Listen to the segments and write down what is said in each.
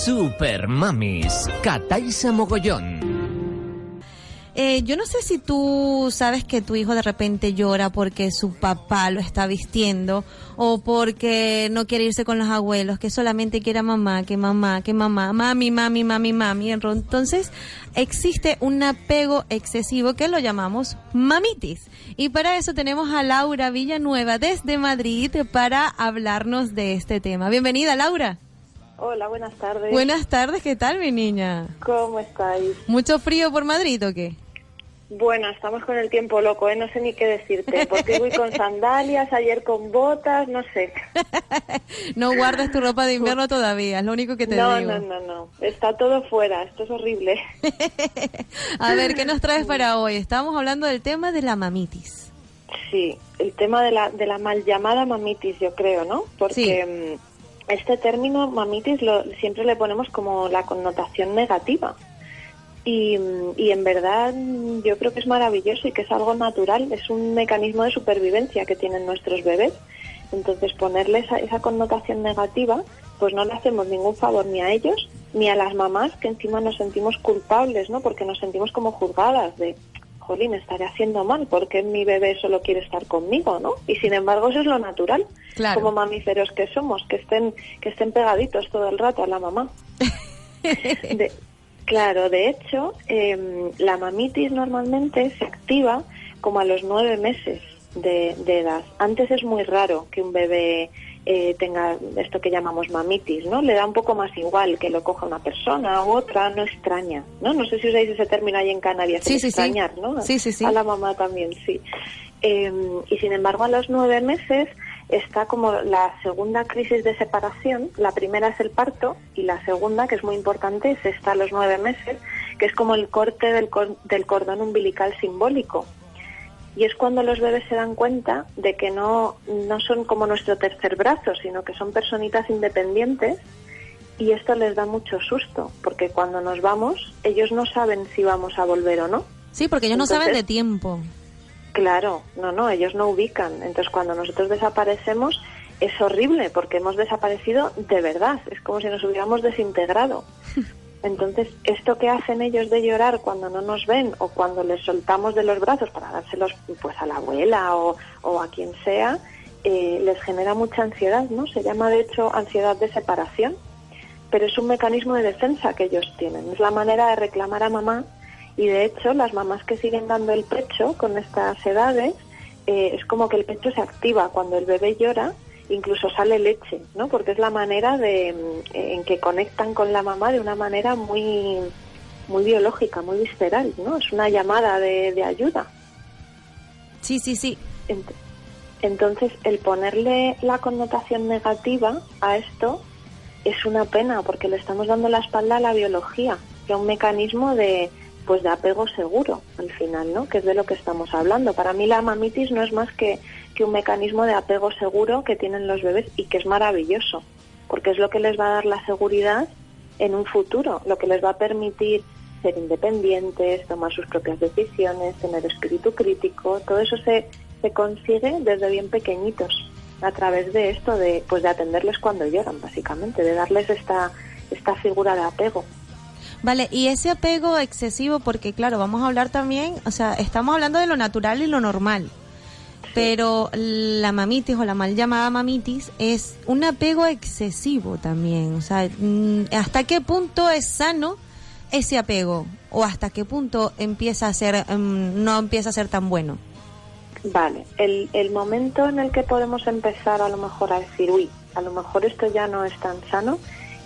Super Mamis, Kataisa Mogollón. Yo no sé si tú sabes que tu hijo de repente llora porque su papá lo está vistiendo o porque no quiere irse con los abuelos, que solamente quiere a mamá, que mamá, mami. Entonces existe un apego excesivo que lo llamamos mamitis. Y para eso tenemos a Laura Villanueva desde Madrid para hablarnos de este tema. Bienvenida, Laura. Hola, buenas tardes. Buenas tardes, ¿qué tal, mi niña? ¿Cómo estáis? ¿Mucho frío por Madrid o qué? Bueno, estamos con el tiempo loco, no sé ni qué decirte, porque voy con sandalias, ayer con botas, no sé. No guardes tu ropa de invierno todavía, es lo único que te digo. No, está todo fuera, esto es horrible. A ver, ¿qué nos traes para hoy? Estamos hablando del tema de la mamitis. Sí, el tema de la mal llamada mamitis, yo creo, ¿no? Porque este término mamitis siempre le ponemos como la connotación negativa. Y en verdad yo creo que es maravilloso y que es algo natural, es un mecanismo de supervivencia que tienen nuestros bebés. Entonces ponerle esa connotación negativa, pues no le hacemos ningún favor ni a ellos ni a las mamás, que encima nos sentimos culpables, ¿no? Porque nos sentimos como juzgadas de, jolín, estaré haciendo mal porque mi bebé solo quiere estar conmigo, ¿no? Y sin embargo eso es lo natural, claro, como mamíferos que somos, que estén pegaditos todo el rato a la mamá. Claro, de hecho, la mamitis normalmente se activa como a los 9 meses de edad. Antes es muy raro que un bebé tenga esto que llamamos mamitis, ¿no? Le da un poco más igual que lo coja una persona u otra, no extraña, ¿no? No sé si usáis ese término ahí en Canarias, sí, extrañar, ¿no? Sí. A la mamá también, sí. Y sin embargo, a los 9 meses está como la segunda crisis de separación. La primera es el parto y la segunda, que es muy importante, es esta a los 9 meses, que es como el corte del cordón umbilical simbólico. Y es cuando los bebés se dan cuenta de que no son como nuestro tercer brazo, sino que son personitas independientes, y esto les da mucho susto, porque cuando nos vamos, ellos no saben si vamos a volver o no. Sí, porque ellos no saben de tiempo. Claro, ellos no ubican. Entonces, cuando nosotros desaparecemos, es horrible, porque hemos desaparecido de verdad. Es como si nos hubiéramos desintegrado. Entonces, esto que hacen ellos de llorar cuando no nos ven o cuando les soltamos de los brazos para dárselos pues a la abuela o a quien sea, les genera mucha ansiedad, ¿no? Se llama, de hecho, ansiedad de separación, pero es un mecanismo de defensa que ellos tienen. Es la manera de reclamar a mamá. Y de hecho, las mamás que siguen dando el pecho con estas edades, es como que el pecho se activa cuando el bebé llora, incluso sale leche, ¿no? Porque es la manera en que conectan con la mamá de una manera muy, muy biológica, muy visceral, ¿no? Es una llamada de ayuda. Sí. Entonces, el ponerle la connotación negativa a esto es una pena, porque le estamos dando la espalda a la biología, que es un mecanismo de apego seguro, al final, ¿no? Que es de lo que estamos hablando. Para mí la mamitis no es más que un mecanismo de apego seguro que tienen los bebés y que es maravilloso, porque es lo que les va a dar la seguridad en un futuro, lo que les va a permitir ser independientes, tomar sus propias decisiones, tener espíritu crítico. Todo eso se consigue desde bien pequeñitos, a través de esto de atenderles cuando lloran, básicamente, de darles esta figura de apego. Vale, y ese apego excesivo, porque claro, vamos a hablar también, o sea, estamos hablando de lo natural y lo normal, pero la mamitis o la mal llamada mamitis es un apego excesivo también, o sea, ¿hasta qué punto es sano ese apego? ¿O hasta qué punto empieza a ser, no empieza a ser tan bueno? Vale, el momento en el que podemos empezar a lo mejor a decir, a lo mejor esto ya no es tan sano,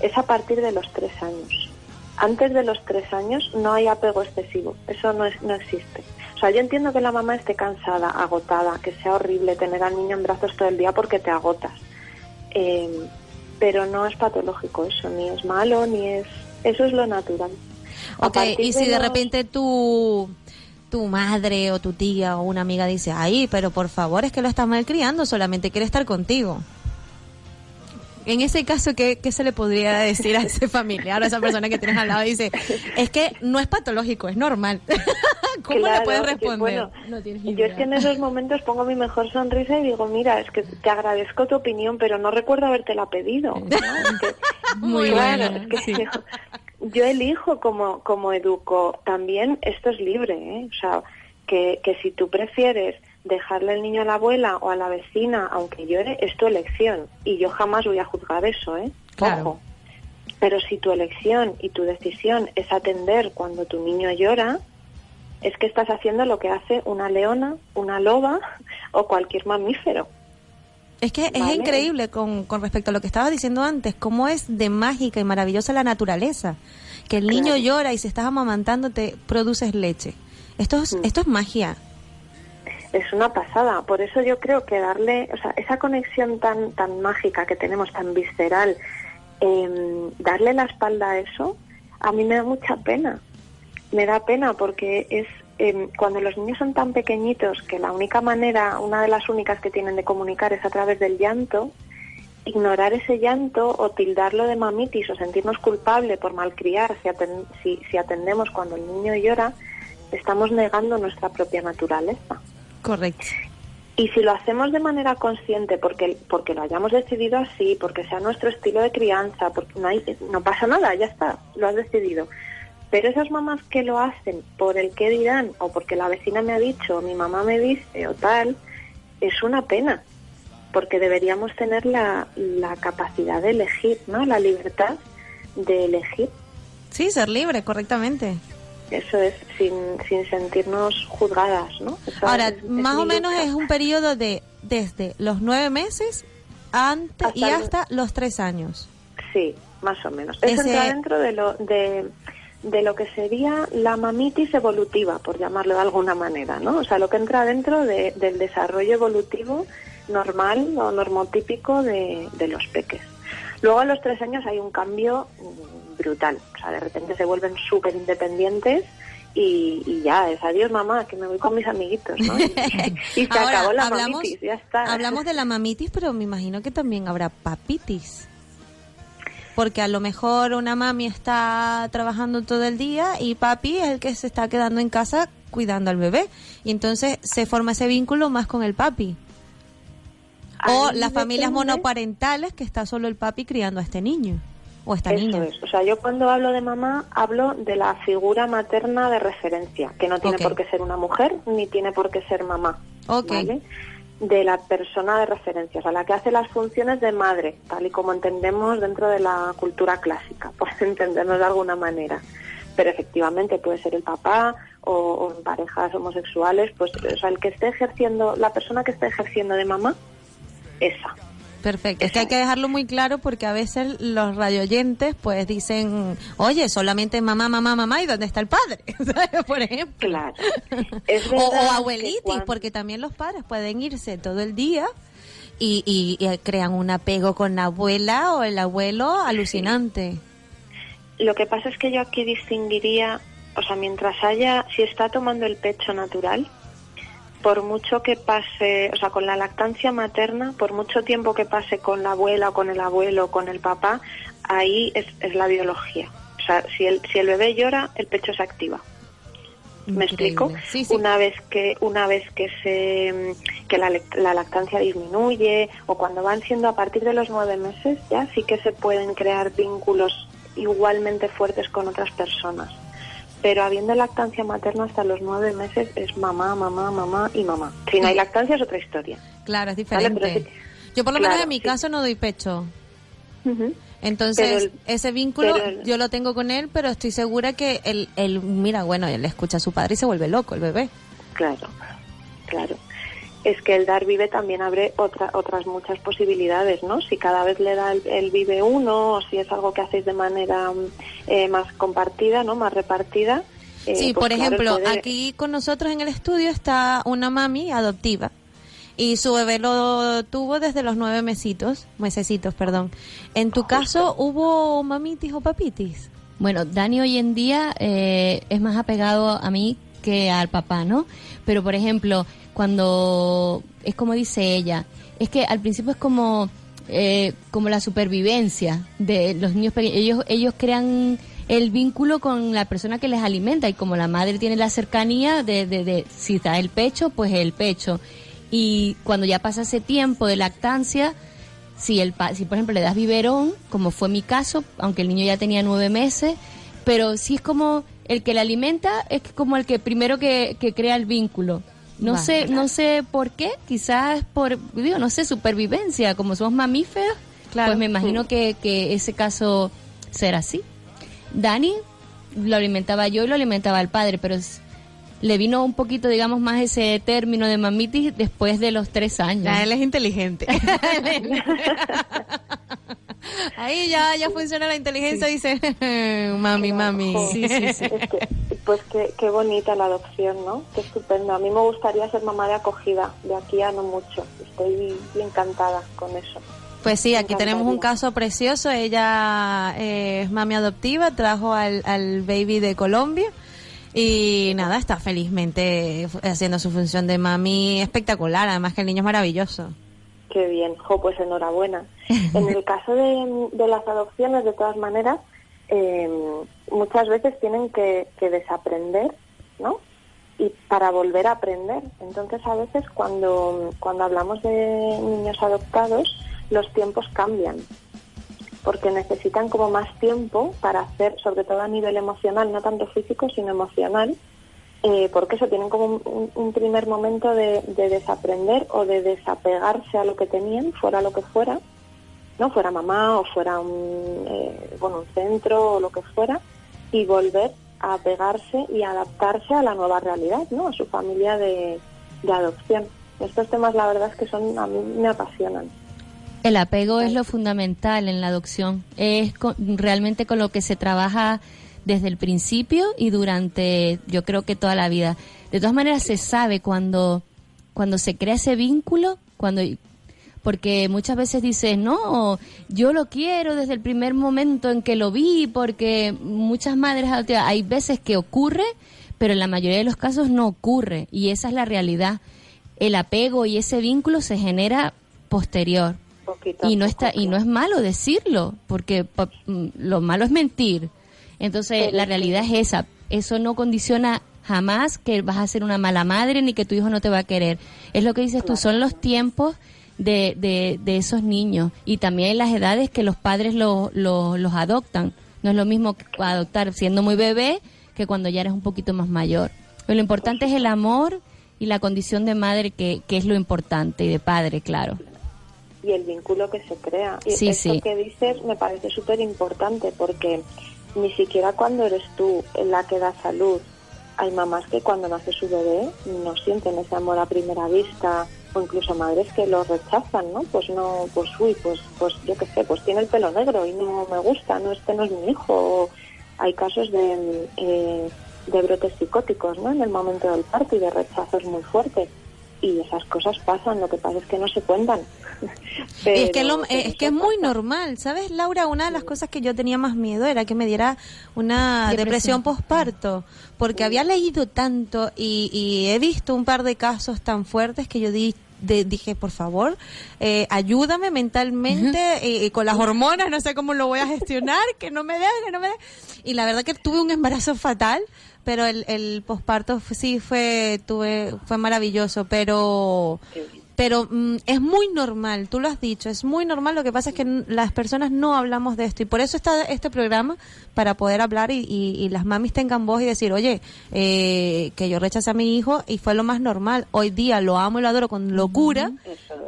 es a partir de los 3 años. Antes de los 3 años no hay apego excesivo, eso no existe. O sea, yo entiendo que la mamá esté cansada, agotada, que sea horrible tener al niño en brazos todo el día porque te agotas. Pero no es patológico eso, ni es malo, eso es lo natural. Ok, y si de repente tu madre o tu tía o una amiga dice, ay, pero por favor, es que lo estás malcriando, solamente quiere estar contigo. En ese caso, ¿qué se le podría decir a ese familiar o a esa persona que tienes al lado? Dice, es que no es patológico, es normal. ¿Cómo le puedes responder? No tienes idea. Yo es que en esos momentos pongo mi mejor sonrisa y digo, mira, es que te agradezco tu opinión, pero no recuerdo habértela pedido, ¿no? Es que, muy claro, bueno, es que sí. yo elijo como educo. También esto es libre, ¿eh? O sea, que si tú prefieres dejarle el niño a la abuela o a la vecina, aunque llore, es tu elección. Y yo jamás voy a juzgar eso, ¿eh? Claro. Ojo. Pero si tu elección y tu decisión es atender cuando tu niño llora, es que estás haciendo lo que hace una leona, una loba o cualquier mamífero. Es que ¿Vale? es increíble con respecto a lo que estabas diciendo antes, cómo es de mágica y maravillosa la naturaleza. Que el niño llora y si estás amamantando te produces leche. Esto es magia. Es una pasada, por eso yo creo que darle, o sea, esa conexión tan mágica que tenemos, tan visceral, darle la espalda a eso, a mí me da mucha pena. Me da pena porque es cuando los niños son tan pequeñitos que la única manera, una de las únicas que tienen de comunicar es a través del llanto, ignorar ese llanto o tildarlo de mamitis o sentirnos culpable por malcriar si atendemos cuando el niño llora, estamos negando nuestra propia naturaleza. Correcto. Y si lo hacemos de manera consciente, porque lo hayamos decidido así, porque sea nuestro estilo de crianza, porque no pasa nada, ya está, lo has decidido. Pero esas mamás que lo hacen por el qué dirán, o porque la vecina me ha dicho, o mi mamá me dice, o tal, es una pena, porque deberíamos tener la capacidad de elegir, ¿no? La libertad de elegir. Sí, ser libre, correctamente. Eso es, sin sentirnos juzgadas, ¿no? Eso Ahora, es más o menos lucha. es un periodo de desde los 9 meses hasta los 3 años. Sí, más o menos. Eso entra dentro de lo que sería la mamitis evolutiva, por llamarlo de alguna manera, ¿no? O sea, lo que entra dentro del desarrollo evolutivo normal o normotípico de los peques. Luego a los 3 años hay un cambio brutal, o sea, de repente se vuelven súper independientes y ya, es adiós mamá, que me voy con mis amiguitos, ¿no? Y se Ahora, acabó la mamitis, ya está. Hablamos de la mamitis, pero me imagino que también habrá papitis. Porque a lo mejor una mami está trabajando todo el día y papi es el que se está quedando en casa cuidando al bebé. Y entonces se forma ese vínculo más con el papi. O las familias monoparentales que está solo el papi criando a este niño o esta niña. Eso es. O sea, yo cuando hablo de mamá hablo de la figura materna de referencia, que no tiene por qué ser una mujer ni tiene por qué ser mamá. ¿Vale? De la persona de referencia, o sea, la que hace las funciones de madre, tal y como entendemos dentro de la cultura clásica, por entendernos de alguna manera. Pero efectivamente puede ser el papá o en parejas homosexuales, pues, o sea, el que esté ejerciendo, la persona que esté ejerciendo de mamá, esa. Perfecto, es que hay que dejarlo muy claro porque a veces los radioyentes pues dicen, oye, solamente mamá, mamá, mamá, ¿y dónde está el padre? Por ejemplo. Claro. O abuelitis, porque también los padres pueden irse todo el día y crean un apego con la abuela o el abuelo alucinante. Lo que pasa es que yo aquí distinguiría, o sea, mientras haya, si está tomando el pecho natural, por mucho que pase, o sea, con la lactancia materna, por mucho tiempo que pase con la abuela o con el abuelo o con el papá, ahí es la biología. O sea, si el bebé llora, el pecho se activa. ¿Me explico? Sí, sí. Una vez que la lactancia disminuye o cuando van siendo a partir de los 9 meses, ya sí que se pueden crear vínculos igualmente fuertes con otras personas. Pero habiendo lactancia materna hasta los 9 meses es mamá, mamá, mamá y mamá. Si no hay lactancia es otra historia. Claro, es diferente. ¿Vale? Yo por lo menos en mi caso no doy pecho. Uh-huh. Entonces, ese vínculo yo lo tengo con él, pero estoy segura que él mira, bueno, él escucha a su padre y se vuelve loco, el bebé. Claro. Es que el dar vive también abre otras muchas posibilidades, ¿no? Si cada vez le da el vive uno, o si es algo que hacéis de manera más compartida, ¿no? Más repartida. Sí, pues por claro, ejemplo, aquí con nosotros en el estudio está una mami adoptiva. Y su bebé lo tuvo desde los 9 mesecitos. En tu caso, ¿hubo mamitis o papitis? Bueno, Dani hoy en día es más apegado a mí que al papá, ¿no? Pero, por ejemplo, cuando es como dice ella, es que al principio es como como la supervivencia de los niños pequeños. Ellos crean el vínculo con la persona que les alimenta, y como la madre tiene la cercanía de si da el pecho, pues el pecho. Y cuando ya pasa ese tiempo de lactancia, si por ejemplo le das biberón, como fue mi caso, aunque el niño ya tenía 9 meses, pero sí es como el que le alimenta, es como el que primero que crea el vínculo. No sé por qué, quizás no sé, supervivencia, como somos mamíferos, claro. Pues me imagino que ese caso será así. Dani lo alimentaba yo y lo alimentaba el padre, pero le vino un poquito, digamos, más ese término de mamitis después de los 3 años. Él es inteligente. Ahí ya funciona la inteligencia, sí. Dice, mami. Sí. Pues qué bonita la adopción, ¿no? Qué estupendo. A mí me gustaría ser mamá de acogida, de aquí a no mucho. Estoy encantada con eso. Pues sí, aquí tenemos un caso precioso. Ella es mami adoptiva, trajo al baby de Colombia. Y nada, está felizmente haciendo su función de mami espectacular, además que el niño es maravilloso. Qué bien, pues enhorabuena. En el caso de las adopciones, de todas maneras, muchas veces tienen que desaprender, ¿no? Y para volver a aprender. Entonces, a veces cuando hablamos de niños adoptados, los tiempos cambian, porque necesitan como más tiempo para hacer, sobre todo a nivel emocional, no tanto físico, sino emocional, porque eso, tienen como un primer momento de desaprender o de desapegarse a lo que tenían, fuera lo que fuera, ¿no? Fuera mamá o fuera un centro o lo que fuera, y volver a pegarse y adaptarse a la nueva realidad, ¿no? A su familia de adopción. Estos temas, la verdad es que a mí me apasionan. El apego es lo fundamental en la adopción. Es realmente con lo que se trabaja desde el principio y durante, yo creo que toda la vida. De todas maneras, se sabe cuando se crea ese vínculo, porque muchas veces dices, no, yo lo quiero desde el primer momento en que lo vi, porque muchas madres adoptivas, hay veces que ocurre, pero en la mayoría de los casos no ocurre, y esa es la realidad. El apego y ese vínculo se genera posterior. Y no es malo decirlo, porque lo malo es mentir. Entonces la realidad es esa. Eso no condiciona jamás que vas a ser una mala madre ni que tu hijo no te va a querer. Es lo que dices tú, son los tiempos de esos niños, y también las edades que los padres los adoptan. No es lo mismo adoptar siendo muy bebé que cuando ya eres un poquito más mayor. Pero lo importante es el amor y la condición de madre, que es lo importante, y de padre, claro. Y el vínculo que se crea. Y sí, esto que dices me parece súper importante, porque ni siquiera cuando eres tú la que da salud, hay mamás que cuando nace su bebé no sienten ese amor a primera vista, o incluso madres que lo rechazan, ¿no? Pues yo qué sé, pues tiene el pelo negro y no me gusta, este no es mi hijo. O hay casos de brotes psicóticos, ¿no? En el momento del parto, y de rechazos muy fuertes. Y esas cosas pasan, lo que pasa es que no se cuentan. Es que es muy normal, ¿sabes, Laura? Una de las cosas que yo tenía más miedo era que me diera una depresión posparto, porque había leído tanto y he visto un par de casos tan fuertes que yo dije, por favor, ayúdame mentalmente y con las hormonas, no sé cómo lo voy a gestionar, que no me dé. Y la verdad que tuve un embarazo fatal, pero el posparto fue maravilloso, pero es muy normal, tú lo has dicho, es muy normal. Lo que pasa es que las personas no hablamos de esto, y por eso está este programa, para poder hablar y las mamis tengan voz y decir, oye, que yo rechacé a mi hijo y fue lo más normal. Hoy día lo amo y lo adoro con locura,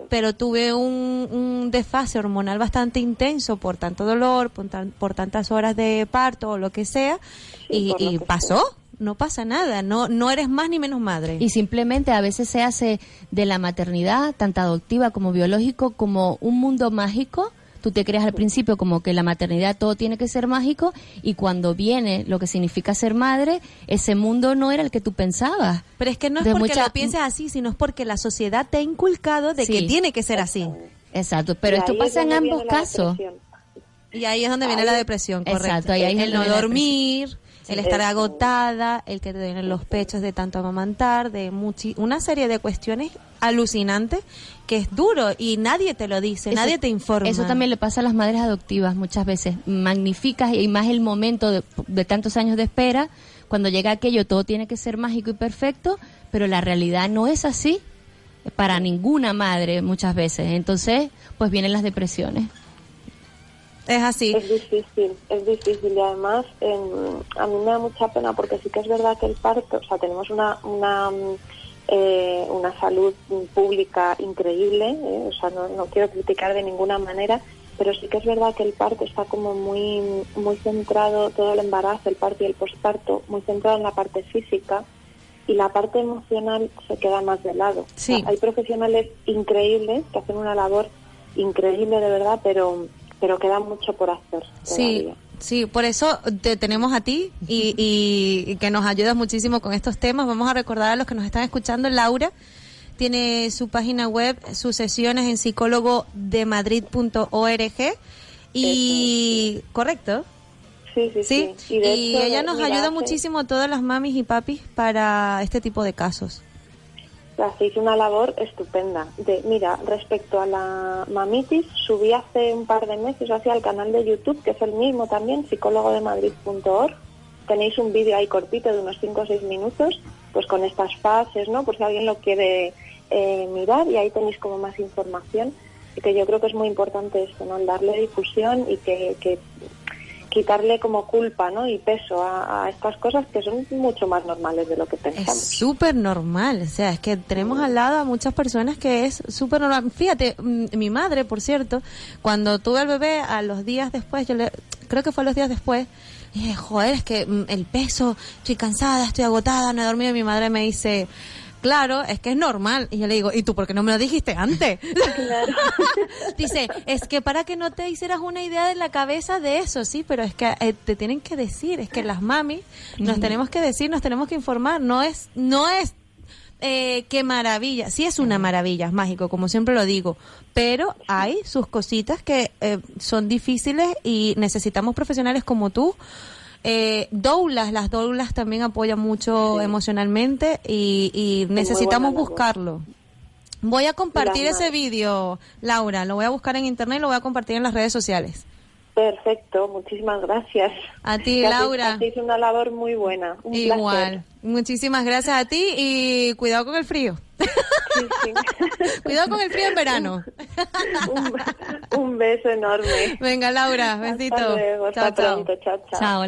pero tuve un desfase hormonal bastante intenso por tanto dolor, por tantas horas de parto o lo que sea, y pasó. No pasa nada, no eres más ni menos madre. Y simplemente a veces se hace de la maternidad, tanto adoptiva como biológico, como un mundo mágico. Tú te creas al principio como que la maternidad todo tiene que ser mágico, y cuando viene lo que significa ser madre, ese mundo no era el que tú pensabas. Pero es que no es porque lo pienses así, sino es porque la sociedad te ha inculcado de que tiene que ser así. Exacto, pero esto pasa en ambos casos. Y ahí es donde viene la depresión, correcto. Exacto, ahí es el no dormir, el estar agotada, el que te duelen los pechos de tanto amamantar, de una serie de cuestiones alucinante, que es duro y nadie te lo dice, nadie te informa. Eso también le pasa a las madres adoptivas muchas veces. Magnificas y más el momento de tantos años de espera, cuando llega aquello todo tiene que ser mágico y perfecto, pero la realidad no es así para ninguna madre muchas veces. Entonces, pues vienen las depresiones. Es así. Es difícil y además a mí me da mucha pena porque sí que es verdad que el parto, o sea, tenemos una salud pública increíble, o sea, no quiero criticar de ninguna manera, pero sí que es verdad que el parto está como muy centrado, todo el embarazo, el parto y el posparto, muy centrado en la parte física y la parte emocional se queda más de lado. Sí. O sea, hay profesionales increíbles que hacen una labor increíble de verdad, pero queda mucho por hacer todavía. Sí, por eso te tenemos a ti y que nos ayudas muchísimo con estos temas. Vamos a recordar a los que nos están escuchando, Laura tiene su página web, sus sesiones en psicólogodemadrid.org y... ¿Correcto? Sí. Y hecho, ella nos ayuda muchísimo a todas las mamis y papis para este tipo de casos. Hacéis una labor estupenda. Mira, respecto a la mamitis, subí hace un par de meses hacia el canal de YouTube, que es el mismo también, psicólogodemadrid.org. Tenéis un vídeo ahí cortito de unos 5 o 6 minutos, pues con estas fases, ¿no? Por si alguien lo quiere mirar, y ahí tenéis como más información. Y que yo creo que es muy importante esto, ¿no? El darle difusión y que quitarle como culpa, ¿no? Y peso a estas cosas que son mucho más normales de lo que pensamos. Es súper normal, o sea, es que tenemos al lado a muchas personas que es súper normal. Fíjate, mi madre, por cierto, cuando tuve al bebé, a los días después, creo que fue a los días después, dije, joder, es que el peso, estoy cansada, estoy agotada, no he dormido, y mi madre me dice... Claro, es que es normal. Y yo le digo, ¿y tú por qué no me lo dijiste antes? Claro. Dice, es que para que no te hicieras una idea de la cabeza de eso, sí, pero es que te tienen que decir, es que las mamis nos tenemos que decir, nos tenemos que informar, no es qué maravilla, sí es una maravilla, es mágico, como siempre lo digo, pero hay sus cositas que son difíciles y necesitamos profesionales como tú. Las doulas también apoyan mucho emocionalmente y necesitamos buscarlo. Voy a compartir ese vídeo, Laura, lo voy a buscar en internet y lo voy a compartir en las redes sociales. Perfecto, muchísimas gracias. A ti, Laura. Hacéis una labor muy buena. Igual. Placer. Muchísimas gracias a ti y cuidado con el frío. Sí. Cuidado con el frío en verano. Un beso enorme. Venga, Laura, besito. Hasta luego, hasta pronto. Chao. Chao, Laura.